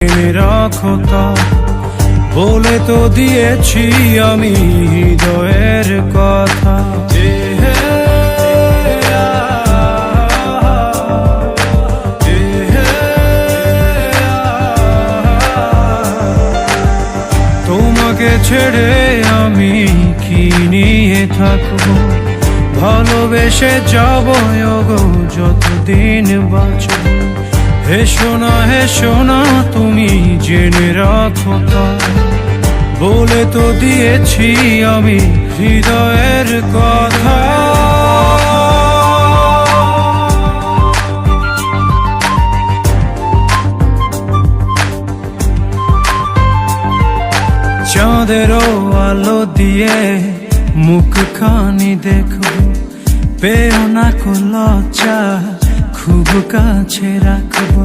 জেনে রাখো তা বলে তো দিয়েছি আমি হৃদয়ের কথা। তোমাকে ছেড়ে আমি কি নিয়ে থাকবো, ভালোবেসে যাবো গো যতদিন বাঁচবো। হেসো না তুমি জেনে রাখো তা বলে তো দিয়েছি আমি হৃদয়ের কথা। চাঁদেরও আলো দিয়ে মুখখানি দেখো, পেও না কো লজ্জা খুব কাছে রাখবো।